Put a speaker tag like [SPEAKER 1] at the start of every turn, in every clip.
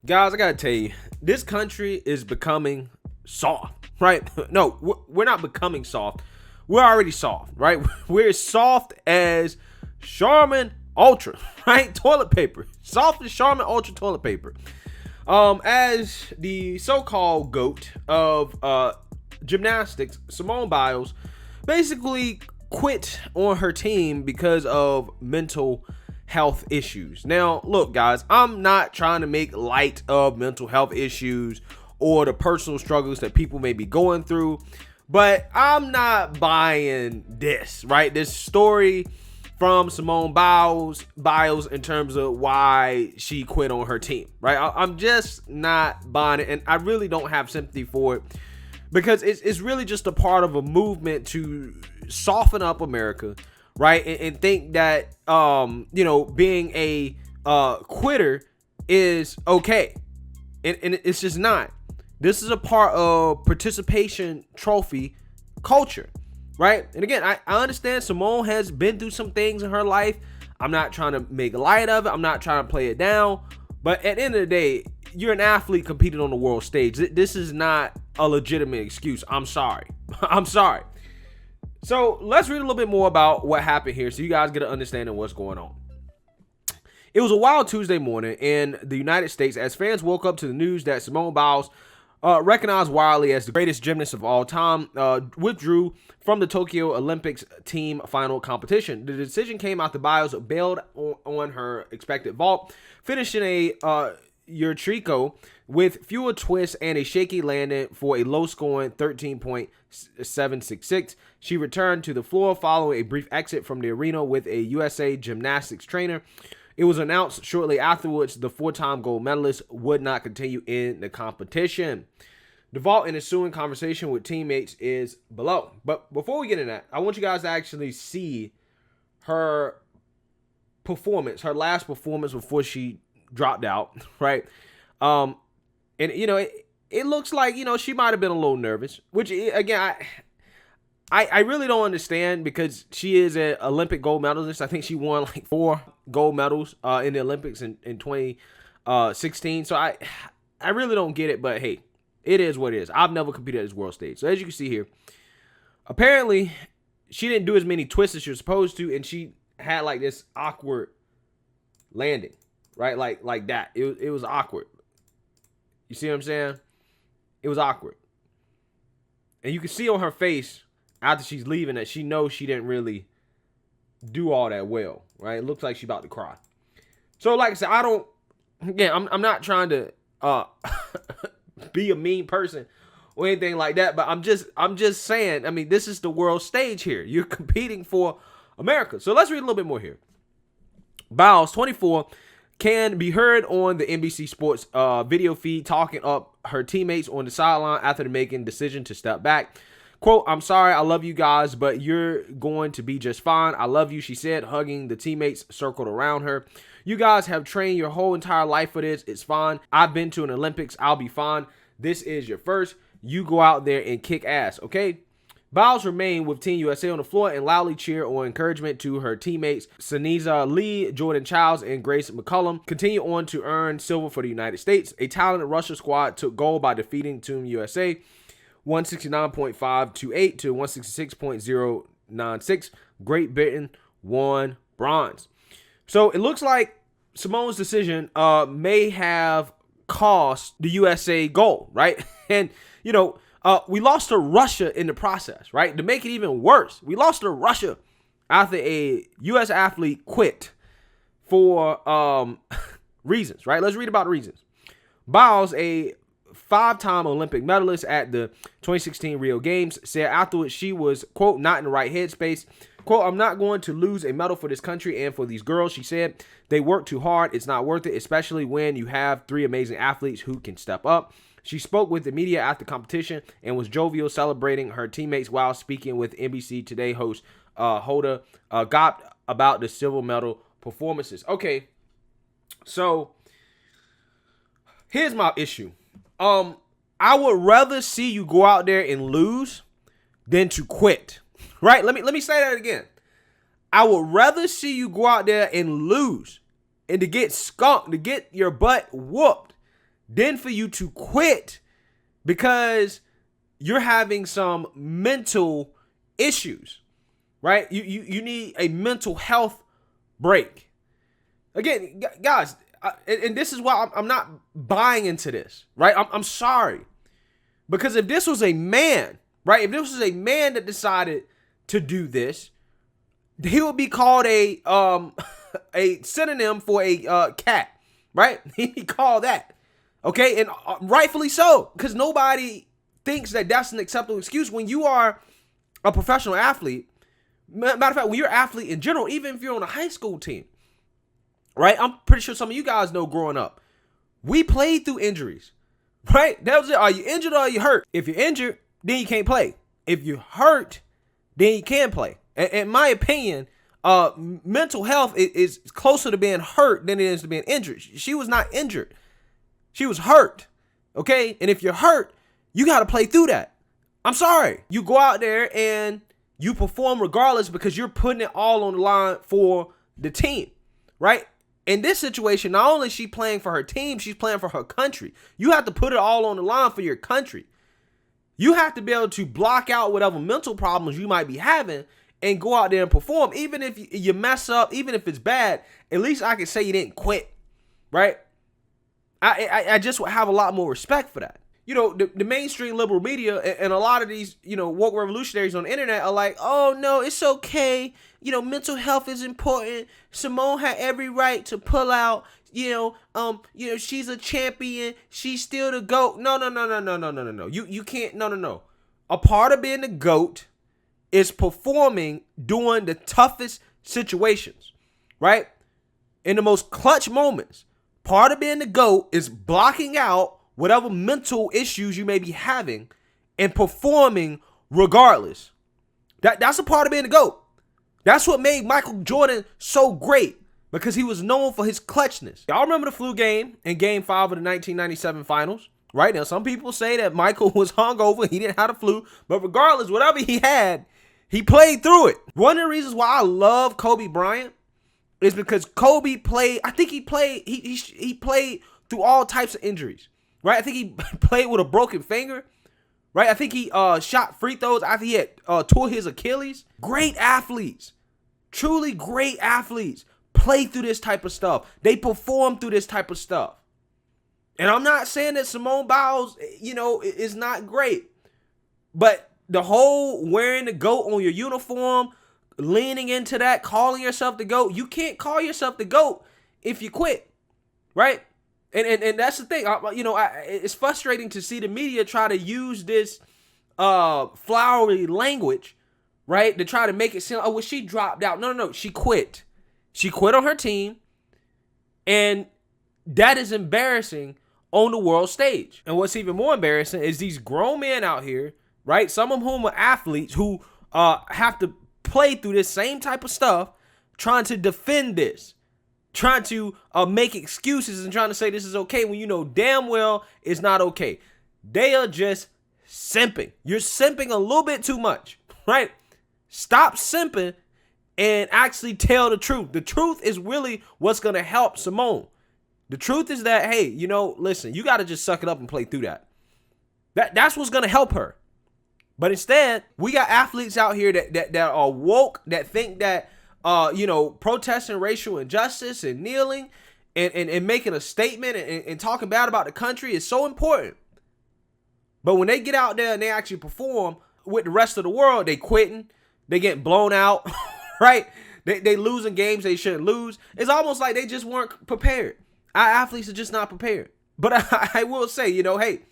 [SPEAKER 1] Guys, I gotta tell you, this country is becoming soft, right? No, we're not becoming soft. We're already soft, right? We're as soft as Charmin Ultra, right? Toilet paper. Soft as Charmin Ultra toilet paper. As the so-called GOAT of gymnastics, Simone Biles basically quit on her team because of mental health issues. Now, look, guys, I'm not trying to make light of mental health issues or the personal struggles that people may be going through, but I'm not buying this, right? This story from Simone Biles in terms of why she quit on her team, right? I'm just not buying it, and I really don't have sympathy for it because it's really just a part of a movement to soften up America, right? And think that being a quitter is okay, and it's just not. This is a part of participation trophy culture, right? And again, I understand Simone has been through some things in her life. I'm not trying to make light of it. I'm not trying to play it down. But at the end of the day, you're an athlete competing on the world stage. This is not a legitimate excuse. I'm sorry. I'm sorry. So let's read a little bit more about what happened here so you guys get an understanding of what's going on. It was a wild Tuesday morning in the United States as fans woke up to the news that Simone Biles, recognized widely as the greatest gymnast of all time, withdrew from the Tokyo Olympics team final competition. The decision came after Biles bailed on her expected vault, finishing a Yurchenko with fewer twists and a shaky landing for a low-scoring 13.766. She returned to the floor following a brief exit from the arena with a USA Gymnastics trainer. It was announced shortly afterwards the four-time gold medalist would not continue in the competition. The vault and ensuing conversation with teammates is below. But before we get into that, I want you guys to actually see her performance, her last performance before she dropped out, right? And it looks like she might have been a little nervous, which again I really don't understand because she is an Olympic gold medalist. I think she won like 4 gold medals in the Olympics in 2016. So I really don't get it, but hey, it is what it is. I've never competed at this world stage. So as you can see here, apparently she didn't do as many twists as she was supposed to, and she had like this awkward landing, right? Like that. It was awkward. You see what I'm saying? It was awkward. And you can see on her face after she's leaving that she knows she didn't really do all that well, right? It looks like she's about to cry. So like I said, I'm not trying to be a mean person or anything like that, but I'm just saying, I mean, this is the world stage here. You're competing for America. So let's read a little bit more here. Biles, 24, can be heard on the NBC Sports video feed talking up her teammates on the sideline after the making decision to step back. Quote, "I'm sorry, I love you guys, but you're going to be just fine. I love you," she said, hugging the teammates circled around her. "You guys have trained your whole entire life for this. It's fine. I've been to an Olympics. I'll be fine. This is your first. You go out there and kick ass, okay?" Biles remained with Team USA on the floor and loudly cheered on encouragement to her teammates. Saniza Lee, Jordan Childs, and Grace McCullum continue on to earn silver for the United States. A talented Russia squad took gold by defeating Team USA 169.528 to 166.096. Great Britain won bronze. So it looks like Simone's decision may have cost the USA gold, right? And, we lost to Russia in the process, right? To make it even worse, we lost to Russia after a U.S. athlete quit for reasons, right? Let's read about the reasons. Biles, a 5-time Olympic medalist at the 2016 Rio Games, said afterwards she was, quote, not in the right headspace. Quote, "I'm not going to lose a medal for this country and for these girls," she said. "They work too hard. It's not worth it, especially when you have 3 amazing athletes who can step up." She spoke with the media after competition and was jovial, celebrating her teammates while speaking with NBC Today host Hoda Gop about the silver medal performances. Okay, so here's my issue. I would rather see you go out there and lose than to quit. Right? Let me say that again. I would rather see you go out there and lose and to get skunked, to get your butt whooped, than for you to quit because you're having some mental issues, right? You need a mental health break. Again, guys, and this is why I'm not buying into this, right? I'm sorry. Because if this was a man, right? If this was a man that decided to do this, he would be called a a synonym for a cat, right? He'd be called that, okay? And rightfully so, because nobody thinks that that's an acceptable excuse when you are a professional athlete. Matter of fact, when you're an athlete in general, even if you're on a high school team, right? I'm pretty sure some of you guys know growing up, we played through injuries, right? That was it. Are you injured or are you hurt? If you're injured, then you can't play. If you're hurt, then you can play. In my opinion, mental health is closer to being hurt than it is to being injured. She was not injured. She was hurt, okay? And if you're hurt, you got to play through that. I'm sorry. You go out there and you perform regardless because you're putting it all on the line for the team, right? In this situation, not only is she playing for her team, she's playing for her country. You have to put it all on the line for your country. You have to be able to block out whatever mental problems you might be having and go out there and perform. Even if you mess up, even if it's bad, at least I can say you didn't quit, right? I just would have a lot more respect for that. You know, the mainstream liberal media and a lot of these, you know, woke revolutionaries on the internet are like, oh, no, it's okay. You know, mental health is important. Simone had every right to pull out. You know, she's a champion. She's still the GOAT. No. You can't. No. A part of being the GOAT is performing during the toughest situations, right? In the most clutch moments. Part of being the GOAT is blocking out whatever mental issues you may be having and performing regardless. That's a part of being the GOAT. That's what made Michael Jordan so great, because he was known for his clutchness. Y'all remember the flu game in Game 5 of the 1997 finals? Right now, some people say that Michael was hungover, he didn't have the flu, but regardless, whatever he had, he played through it. One of the reasons why I love Kobe Bryant is because Kobe played, I think he played through all types of injuries, right? I think he played with a broken finger, right? I think he shot free throws after he had tore his Achilles. Great athletes, truly great athletes play through this type of stuff. They perform through this type of stuff. And I'm not saying that Simone Biles, you know, is not great, but the whole wearing the GOAT on your uniform, leaning into that, calling yourself the GOAT, you can't call yourself the GOAT if you quit, right? And that's the thing. It's frustrating to see the media try to use this flowery language, right, to try to make it sound, oh, well, she dropped out. No, she quit. She quit on her team, and that is embarrassing on the world stage. And what's even more embarrassing is these grown men out here, right, some of whom are athletes who have to play through this same type of stuff, trying to defend this, trying to make excuses and trying to say this is okay when you know damn well it's not okay. They are just simping. You're simping a little bit too much, right? Stop simping and actually tell the truth. The truth is really what's going to help Simone. The truth is that, hey, you know, listen, you got to just suck it up and play through that. That's what's going to help her. But instead, we got athletes out here that are woke, that think that, protesting racial injustice and kneeling and making a statement and talking bad about the country is so important. But when they get out there and they actually perform with the rest of the world, they quitting, they getting blown out, right? They losing games they shouldn't lose. It's almost like they just weren't prepared. Our athletes are just not prepared. But I will say, hey,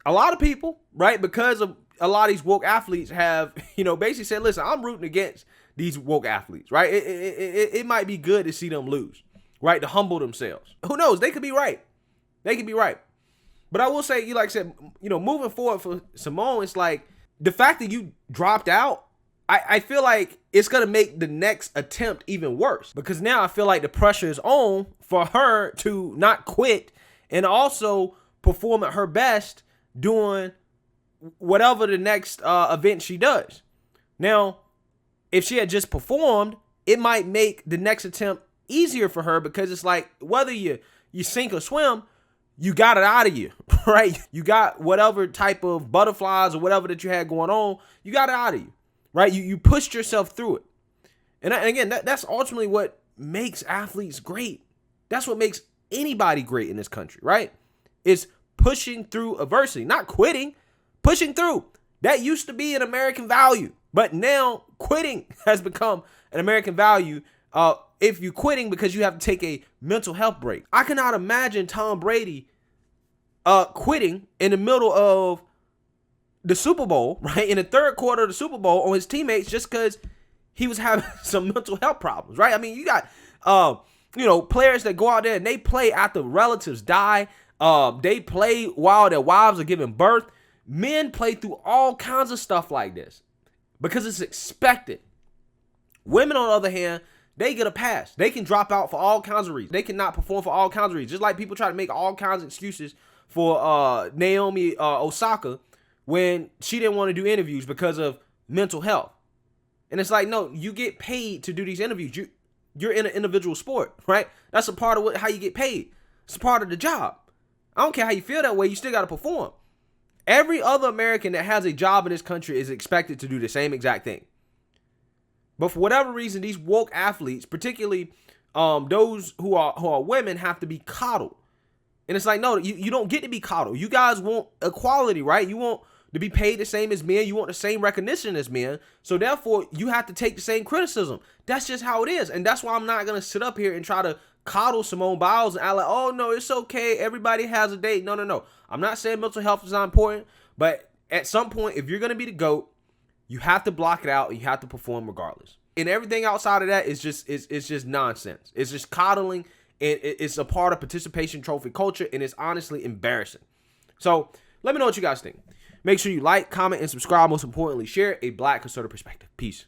[SPEAKER 1] a lot of people, right, because of a lot of these woke athletes have, basically said, listen, I'm rooting against these woke athletes, right? It might be good to see them lose, right, to humble themselves. Who knows? They could be right. They could be right. But I will say, like I said, moving forward for Simone, it's like the fact that you dropped out, I feel like it's going to make the next attempt even worse, because now I feel like the pressure is on for her to not quit and also perform at her best doing whatever the next event she does. Now, if she had just performed, it might make the next attempt easier for her, because it's like whether you sink or swim, you got it out of you, right? You got whatever type of butterflies or whatever that you had going on, you got it out of you, right? You pushed yourself through it. And again, that's ultimately what makes athletes great. That's what makes anybody great in this country, right? It's pushing through adversity, not quitting, pushing through. That used to be an American value, but now quitting has become an American value. If you're quitting because you have to take a mental health break. I cannot imagine Tom Brady quitting in the middle of the Super Bowl, right? In the third quarter of the Super Bowl on his teammates just because he was having some mental health problems, right? I mean, you got, players that go out there and they play after relatives die. They play while their wives are giving birth. Men play through all kinds of stuff like this because it's expected. Women, on the other hand, they get a pass. They can drop out for all kinds of reasons. They cannot perform for all kinds of reasons. Just like people try to make all kinds of excuses for Naomi Osaka when she didn't want to do interviews because of mental health. And it's like, no, you get paid to do these interviews. You're in an individual sport, right? That's a part of how you get paid. It's a part of the job. I don't care how you feel that way. You still got to perform. Every other American that has a job in this country is expected to do the same exact thing. But for whatever reason, these woke athletes, particularly those who are women, have to be coddled. And it's like, no, you don't get to be coddled. You guys want equality, right? You want to be paid the same as men. You want the same recognition as men. So therefore, you have to take the same criticism. That's just how it is. And that's why I'm not going to sit up here and try to coddle Simone Biles and act like, oh, no, it's okay. Everybody has a date. No. I'm not saying mental health is not important. But at some point, if you're going to be the GOAT, you have to block it out and you have to perform regardless. And everything outside of that is just nonsense. It's just coddling, and it's a part of participation trophy culture, and it's honestly embarrassing. So let me know what you guys think. Make sure you like, comment, and subscribe. Most importantly, share a Black conservative perspective. Peace.